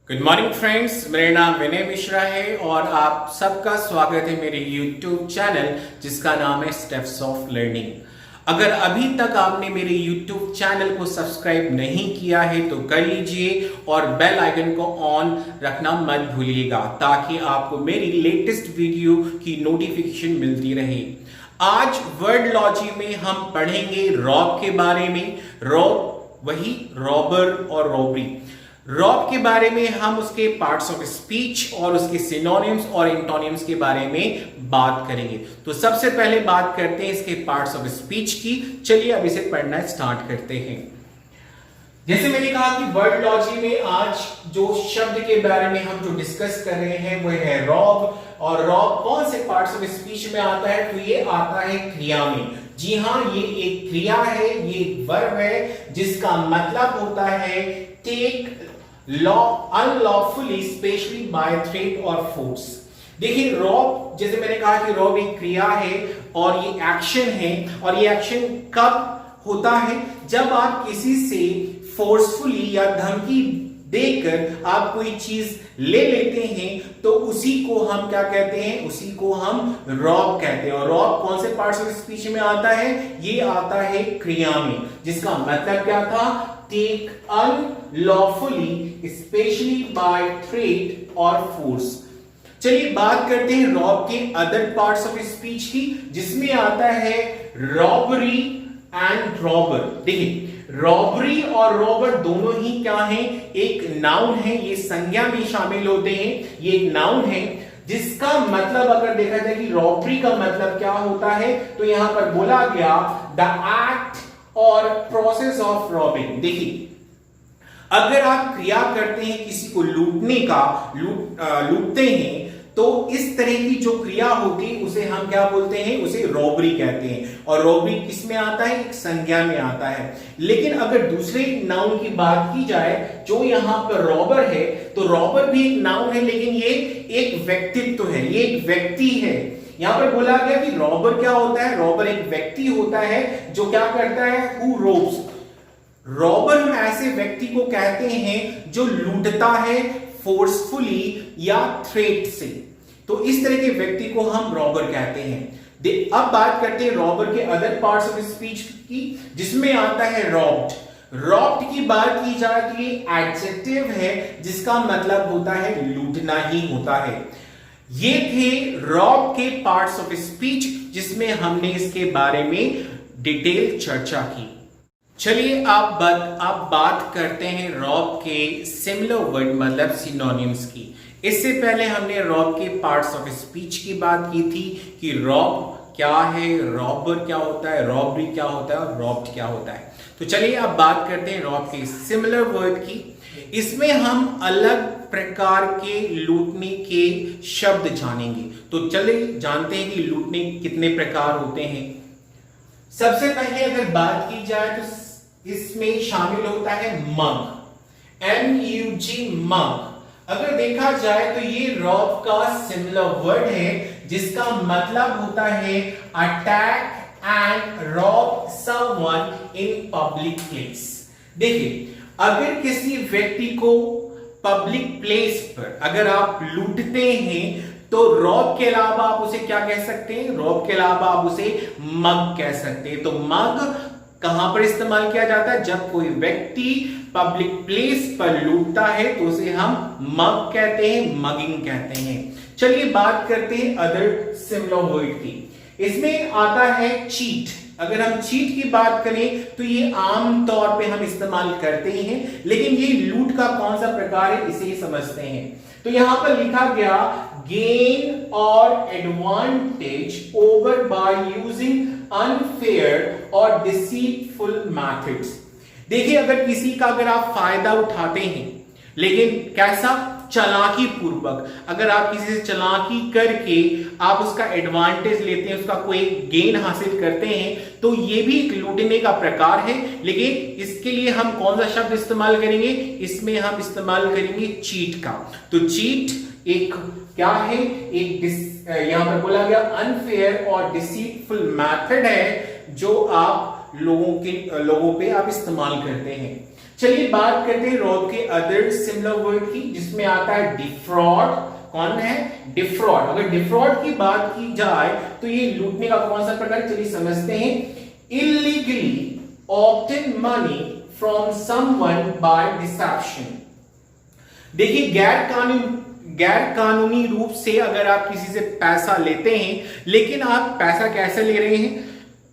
Good morning friends, मेरा नाम विनय मिश्रा है और आप सबका स्वागत है मेरे YouTube चैनल जिसका नाम है स्टेप्स ऑफ लर्निंग। अगर अभी तक आपने मेरे YouTube चैनल को सब्सक्राइब नहीं किया है तो कर लीजिए और बेल आइकन को ऑन रखना मत भूलिएगा ताकि आपको मेरी लेटेस्ट वीडियो की नोटिफिकेशन मिलती रहे। आज वर्ड लॉजी में हम पढ़ेंगे रॉब के बारे में। रॉब वही रॉबर और रॉबरी। रॉब के बारे में हम उसके पार्ट्स ऑफ स्पीच और उसके सिनोनिम्स और एंटोनिम्स के बारे में बात करेंगे। तो सबसे पहले बात करते हैं इसके पार्ट्स ऑफ स्पीच की। चलिए अब इसे पढ़ना स्टार्ट करते हैं। जैसे मैंने कहा कि वर्ड लॉजी में आज जो शब्द के बारे में हम जो डिस्कस कर रहे हैं वो है रॉब। और रॉब कौन से पार्ट्स ऑफ स्पीच में आता है? तो ये आता है क्रिया में। जी हां, ये एक क्रिया है, ये एक वर्ब है जिसका मतलब होता है take unlawfully especially by threat और फोर्स। देखिए रॉब, जैसे मैंने कहा कि रॉब एक क्रिया है और ये एक्शन है। और ये एक्शन कब होता है? जब आप किसी से फोर्सफुली या धमकी देकर आप कोई चीज ले लेते हैं तो उसी को हम क्या कहते हैं? उसी को हम रॉब कहते हैं। और रॉब कौन से पार्ट्स ऑफ स्पीच में आता है? ये आता है क्रिया में, जिसका मतलब क्या था? Take unlawfully especially by threat और फोर्स। चलिए बात करते हैं रॉब के अदर पार्ट्स ऑफ स्पीच की, जिसमें आता है रॉबरी एंड रॉबर। देखिए रॉबरी और रॉबर दोनों ही क्या हैं? एक नाउन है, ये संज्ञा में शामिल होते हैं। ये एक नाउन है जिसका मतलब अगर देखा जाए कि रॉबरी का मतलब क्या होता है तो यहां पर बोला गया द एक्ट और प्रोसेस ऑफ रॉबिंग। देखिए अगर आप क्रिया करते हैं किसी को लूटने का, लूटते हैं, तो इस तरह की जो क्रिया होती है उसे हम क्या बोलते हैं? उसे रॉबरी कहते हैं। और रॉबरी किस में आता है? एक संज्ञा में आता है। लेकिन अगर दूसरे नाउन की बात की जाए जो यहां पर रॉबर है, तो रॉबर भी एक नाउन है लेकिन ये एक व्यक्तित्व है, ये एक व्यक्ति है। यहां पर बोला गया कि रॉबर क्या होता है? रॉबर एक व्यक्ति होता है जो क्या करता है? Who ropes. रॉबर हम ऐसे व्यक्ति को कहते हैं जो लूटता है फोर्सफुली या थ्रेट से। तो इस तरह के व्यक्ति को हम रॉबर कहते हैं। अब बात करते हैं रॉबर के अदर पार्ट्स ऑफ स्पीच की, जिसमें आता है रॉब्ड। रॉब्ड की बात की जाए तो ये एडजेक्टिव है जिसका मतलब होता है लूटना ही होता है। ये थे रॉब के पार्ट्स ऑफ स्पीच जिसमें हमने इसके बारे में डिटेल चर्चा की। चलिए आप बात करते हैं रॉब के सिमिलर वर्ड मतलब सिनोनिम्स की। इससे पहले हमने रॉब के पार्ट्स ऑफ स्पीच की बात की थी कि रॉब क्या है, रॉबर क्या होता है, रॉबरी क्या होता है और रॉब्ड क्या होता है। तो चलिए आप बात करते हैं रॉब के सिमिलर वर्ड की। इसमें हम अलग प्रकार के लूटने के शब्द जानेंगे। तो चलिए जानते हैं कि लूटने कितने प्रकार होते हैं। सबसे पहले अगर बात की जाए तो इसमें शामिल होता है मग, MUG मग। अगर देखा जाए तो ये रॉब का सिमिलर वर्ड है जिसका मतलब होता है attack and rob someone in public place. देखिए अगर किसी व्यक्ति को पब्लिक प्लेस पर अगर आप लूटते हैं तो रॉब के अलावा आप उसे क्या कह सकते हैं? रॉब के अलावा आप उसे मग कह सकते हैं। तो मग कहां पर इस्तेमाल किया जाता है? जब कोई व्यक्ति पब्लिक प्लेस पर लूटता है तो उसे हम मग कहते हैं, मगिंग कहते हैं। चलिए बात करते हैं अदर सिमिलर वर्ड की। इसमें आता है चीट। अगर हम चीट की बात करें तो ये आम तौर पे हम इस्तेमाल करते ही हैं, लेकिन ये लूट का कौन सा प्रकार है इसे समझते हैं। तो यहां पर लिखा गया गेन और advantage over by using unfair और डिसीटफुल मेथड्स। देखिए अगर किसी का अगर आप फायदा उठाते हैं, लेकिन कैसा? चालाकी पूर्वक। अगर आप किसी से चालाकी करके आप उसका एडवांटेज लेते हैं, उसका कोई गेन हासिल करते हैं, तो ये भी एक लूटने का प्रकार है। लेकिन इसके लिए हम कौन सा शब्द इस्तेमाल करेंगे? इसमें हम इस्तेमाल करेंगे चीट का। तो चीट एक क्या है? एक यहां पर बोला गया अनफेयर और डिसीटफुल मेथड है जो आप लोगों पे आप इस्तेमाल करते हैं। चलिए बात करते हैं रॉब के अदर सिमिलर वर्ड की, जिसमें आता है डिफ्रॉड। कौन है? डिफ्रॉड। अगर डिफ्रॉड की बात की जाए तो ये लूटने का कौन सा प्रकार, चलिए समझते हैं। Illegally obtain money from someone by deception. देखिए गैर कानूनी रूप से अगर आप किसी से पैसा लेते हैं, लेकिन आप पैसा कैसे ले रहे हैं?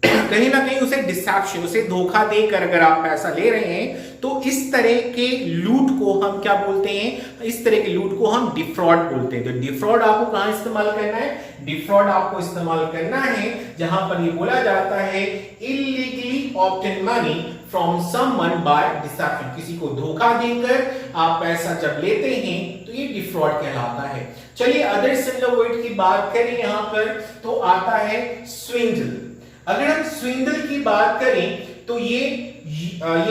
कहीं ना कहीं उसे डिसेप्शन, उसे धोखा देकर अगर आप पैसा ले रहे हैं, तो इस तरह के लूट को हम क्या बोलते हैं? इस तरह के लूट को हम डिफ्रॉड बोलते हैं। तो डिफ्रॉड आपको कहां इस्तेमाल करना है? डिफ्रॉड आपको इस्तेमाल करना है जहां पर ये बोला जाता है illegally obtain money from someone by deception. किसी को धोखा देकर आप पैसा जब लेते हैं तो ये डिफ्रॉड कहलाता है। चलिए अदर सिमिलर वर्ड की बात करें यहां पर, तो आता है स्विंडल। अगर हम स्विंडल की बात करें तो ये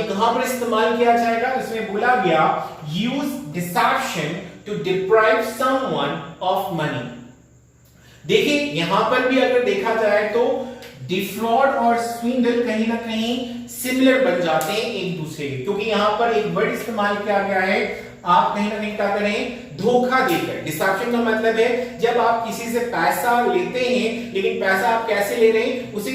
कहां पर इस्तेमाल किया जाएगा? इसमें बोला गया use deception to deprive someone of money. देखिए यहां पर भी अगर देखा जाए तो डिफ्रॉड और स्विंडल कहीं ना कहीं सिमिलर बन जाते हैं एक दूसरे के, क्योंकि यहां पर एक वर्ड इस्तेमाल किया गया है, आप कहीं ना कहीं क्या करें? धोखा देकर। डिसेप्शन का मतलब है जब आप किसी से पैसा लेते हैं, लेकिन पैसा आप कैसे ले रहे हैं? उसे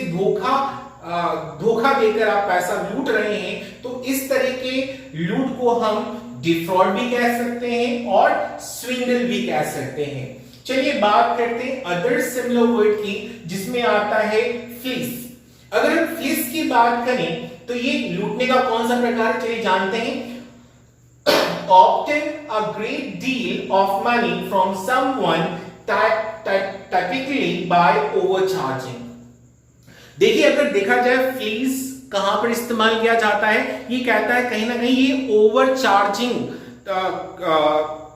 धोखा देकर आप पैसा लूट रहे हैं, तो इस तरह के लूट को हम डिफ्रॉड भी कह सकते हैं और स्विंडल भी कह सकते हैं। चलिए बात करते हैं अदर सिमिलर वर्ड की, जिसमें आता है फ्लीस। अगर हम फ्लीस की बात करें तो ये लूटने का कौन सा प्रकार है? चलिए जानते हैं। Obtain a great deal of money from someone typically by overcharging। देखिए अगर देखा जाए फ्लीस कहां पर इस्तेमाल किया जाता है, ये कहता है कहीं ना कहीं ये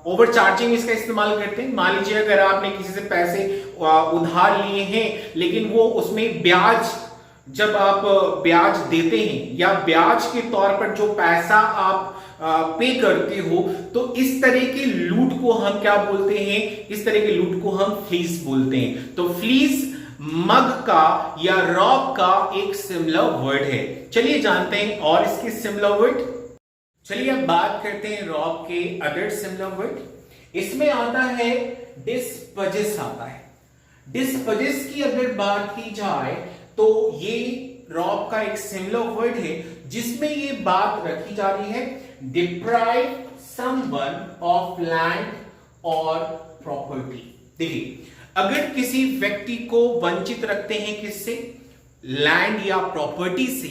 ओवरचार्जिंग इसका इस्तेमाल करते हैं। मान लीजिए अगर आपने किसी से पैसे उधार लिए हैं, लेकिन वो उसमें ब्याज, जब आप ब्याज देते हैं या ब्याज के तौर पर जो पैसा आप पे करते हो, तो इस तरह के लूट को हम क्या बोलते हैं? इस तरह के लूट को हम फ्लीस बोलते हैं। तो फ्लीस मग का या रॉब का एक सिमिलर वर्ड है। चलिए जानते हैं और इसके सिमिलर वर्ड। चलिए अब बात करते हैं रॉब के अदर सिमिलर वर्ड। इसमें आता है डिस्पजेस आता है। डिस्पजेस की अगर बात की जाए तो ये रॉब का एक सिमिलर वर्ड है, जिसमें ये बात रखी जा रही है डिप्राइव समवन ऑफ लैंड और प्रॉपर्टी। देखिए अगर किसी व्यक्ति को वंचित रखते हैं किससे? लैंड या प्रॉपर्टी से,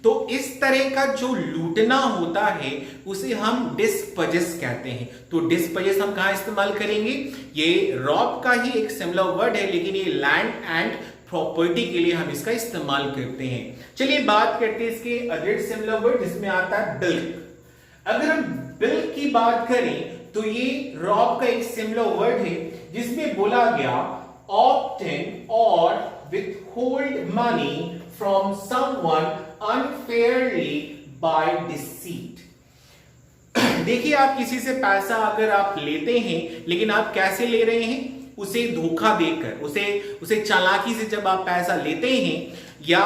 तो इस तरह का जो लूटना होता है उसे हम डिस्पजेस कहते हैं। तो डिस्पजेस हम कहां इस्तेमाल करेंगे? ये रॉब का ही एक सिमिलर वर्ड है, लेकिन ये लैंड एंड प्रॉपर्टी के लिए हम इसका इस्तेमाल करते हैं। चलिए बात करते हैं इसके अदर सिमिलर वर्ड, जिसमें आता है बिल्क। अगर हम बिल्क की बात करें तो ये रॉब का एक सिमिलर वर्ड है, जिसमें बोला गया ऑब्टेन और withhold money from someone unfairly by deceit। देखिए आप किसी से पैसा अगर आप लेते हैं, लेकिन आप कैसे ले रहे हैं? उसे धोखा देकर, उसे चालाकी से जब आप पैसा लेते हैं या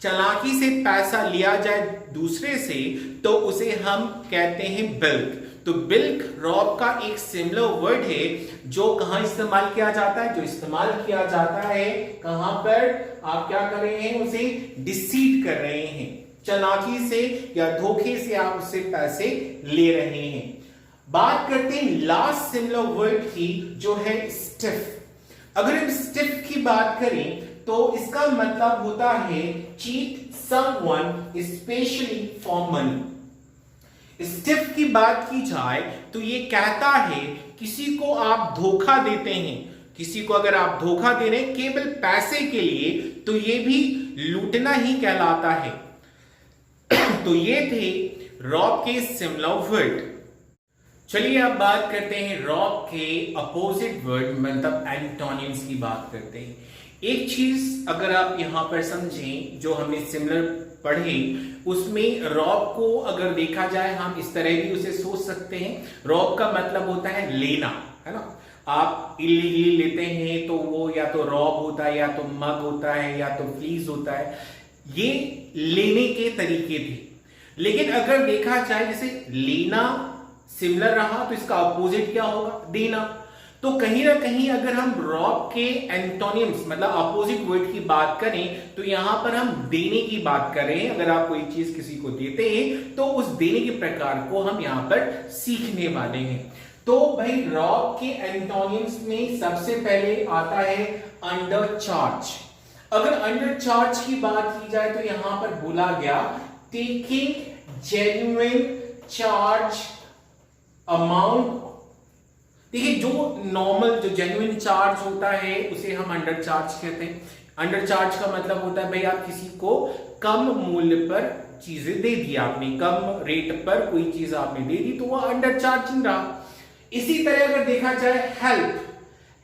चालाकी से पैसा लिया जाए दूसरे से, तो उसे हम कहते हैं बिल्क। तो बिल्क रॉब का एक सिमिलर वर्ड है, जो कहां इस्तेमाल किया जाता है? जो इस्तेमाल किया जाता है कहां पर? आप क्या कर रहे हैं? उसे डिसीट कर रहे हैं, चालाकी से या धोखे से आप उससे पैसे ले रहे हैं। बात करते हैं लास्ट सिमिलर वर्ड की, जो है स्टिफ। अगर हम स्टिफ की बात करें तो इसका मतलब होता है cheat someone specially for money. Stiff की बात की जाए तो ये कहता है किसी को आप धोखा देते हैं, किसी को अगर आप धोखा दे रहे हैं केवल पैसे के लिए, तो ये भी लूटना ही कहलाता है। तो ये थे रॉब के सिमिलर वर्ड। चलिए अब बात करते हैं रॉब के अपोजिट वर्ड, मतलब एंटोनिम्स की बात करते हैं। एक चीज अगर आप यहां पर समझें, जो हमने सिमिलर पढ़े, उसमें रॉब को अगर देखा जाए हम इस तरह भी उसे सोच सकते हैं। रॉब का मतलब होता है लेना, है ना। आप इलीगली लेते हैं तो वो या तो रॉब होता है, या तो मग होता है, या तो फ्लीज होता है। ये लेने के तरीके थे। लेकिन अगर देखा जाए जैसे लेना सिमिलर रहा तो इसका अपोजिट क्या होगा, देना। तो कहीं ना कहीं अगर हम रॉब के एंटोनिम्स मतलब अपोजिट वर्ड की बात करें तो यहां पर हम देने की बात कर रहे हैं। अगर आप कोई चीज किसी को देते हैं तो उस देने के प्रकार को हम यहां पर सीखने वाले हैं। तो भाई रॉब के एंटोनिम्स में सबसे पहले आता है अंडर चार्ज। अगर अंडर चार्ज की बात की जाए तो यहां पर बोला गया टेकिंग जेन्युइन चार्ज अमाउंट। देखिए जो नॉर्मल जो जेन्युइन चार्ज होता है उसे हम अंडर चार्ज कहते हैं। अंडर चार्ज का मतलब होता है भाई आप किसी को कम मूल्य पर चीजें दे दी, आपने कम रेट पर कोई चीज आपने दे दी तो वह अंडर चार्जिंग रहा। इसी तरह अगर देखा जाए हेल्प,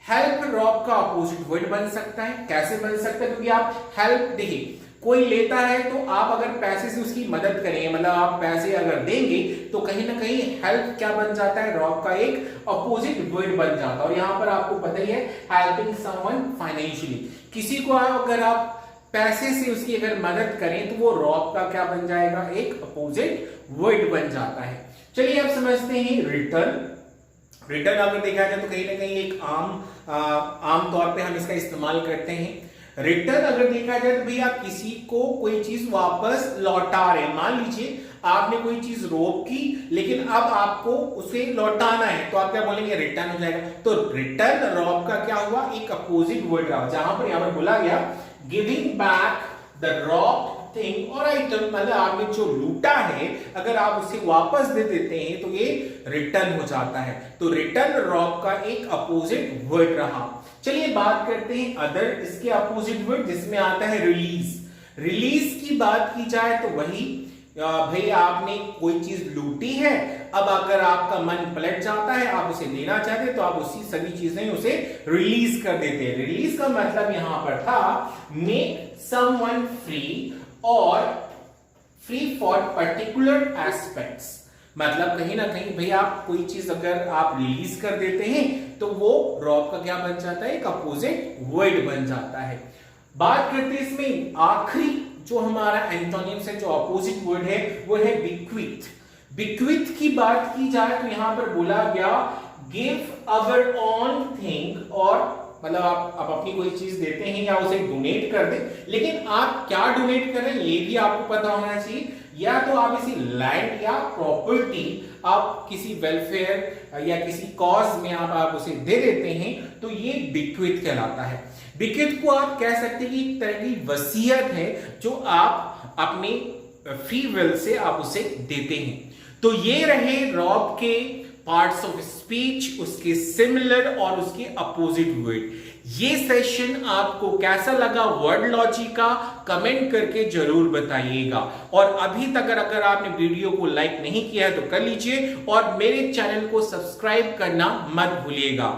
हेल्प रॉब का अपोजिट वर्ड बन सकता है। कैसे बन सकता है, क्योंकि आप हेल्प देखिए कोई लेता है तो आप अगर पैसे से उसकी मदद करेंगे मतलब आप पैसे अगर देंगे तो कहीं ना कहीं हेल्प क्या बन जाता है, रॉब का एक अपोजिट वर्ड बन जाता है। और यहां पर आपको पता ही है हेल्पिंग समवन फाइनेंशियली, किसी को अगर आप पैसे से उसकी अगर मदद करें तो वो रॉब का क्या बन जाएगा, एक अपोजिट वर्ड बन जाता है। चलिए अब समझते हैं रिटर्न। रिटर्न अगर देखा जाए तो कहीं ना कहीं एक आम तौर पे हम इसका इस्तेमाल करते हैं। रिटर्न अगर देखा जाए तो भाई आप किसी को कोई चीज वापस लौटा रहे हैं। मान लीजिए आपने कोई चीज रोक की लेकिन अब आपको उसे लौटाना है तो आप क्या बोलेंगे, रिटर्न हो जाएगा। तो रिटर्न रॉब का क्या हुआ, एक अपोजिट वर्ड रहा, जहां पर यहां पर बोला गया giving back the rob thing और आइटम, मतलब आपने जो लूटा है अगर आप उसे वापस दे देते हैं तो ये रिटर्न हो जाता है। तो रिटर्न रॉब का एक अपोजिट वर्ड रहा। चलिए बात करते हैं अदर इसके अपोजिट वर्ड, जिसमें आता है रिलीज। रिलीज की बात की जाए तो वही भाई आपने कोई चीज लूटी है, अब अगर आपका मन पलट जाता है आप उसे लेना चाहते हैं तो आप उसी सभी चीजें उसे रिलीज कर देते हैं। रिलीज का मतलब यहां पर था मेक समवन फ्री और फ्री फॉर पर्टिकुलर एस्पेक्ट्स, मतलब कहीं ना कहीं भाई आप कोई चीज अगर आप रिलीज कर देते हैं तो वो रॉब का क्या बन जाता है, एक अपोजिट वर्ड बन जाता है। बात करते हैं इसमें आखिरी जो हमारा एंटोनिम्स है, जो अपोजिट वर्ड है वो है बिक्विथ। बिक्विथ की बात की जाए तो यहां पर बोला गया गिव अवर ओन थिंग, और मतलब आप अपनी कोई चीज देते हैं या उसे डोनेट कर दें, लेकिन आप क्या डोनेट कर रहे हैं ये भी आपको पता होना चाहिए। या तो आप इसी लैंड या प्रॉपर्टी आप किसी वेलफेयर या किसी कॉज में आप उसे दे देते हैं तो ये बिक्विथ कहलाता है। बिक्विथ को आप कह सकते हैं कि एक तरह की वसीयत है जो आप अपने फ्री विल से आप उसे देते हैं। तो ये रहे रॉब के पार्ट्स ऑफ स्पीच, उसके सिमिलर और उसके अपोजिट वर्ड। ये सेशन आपको कैसा लगा वर्ड लॉजी का कमेंट करके जरूर बताइएगा। और अभी तक अगर आपने वीडियो को लाइक नहीं किया है तो कर लीजिए और मेरे चैनल को सब्सक्राइब करना मत भूलिएगा।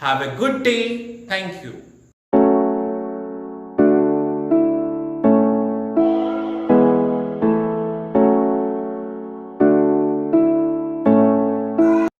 Have a good day, thank you.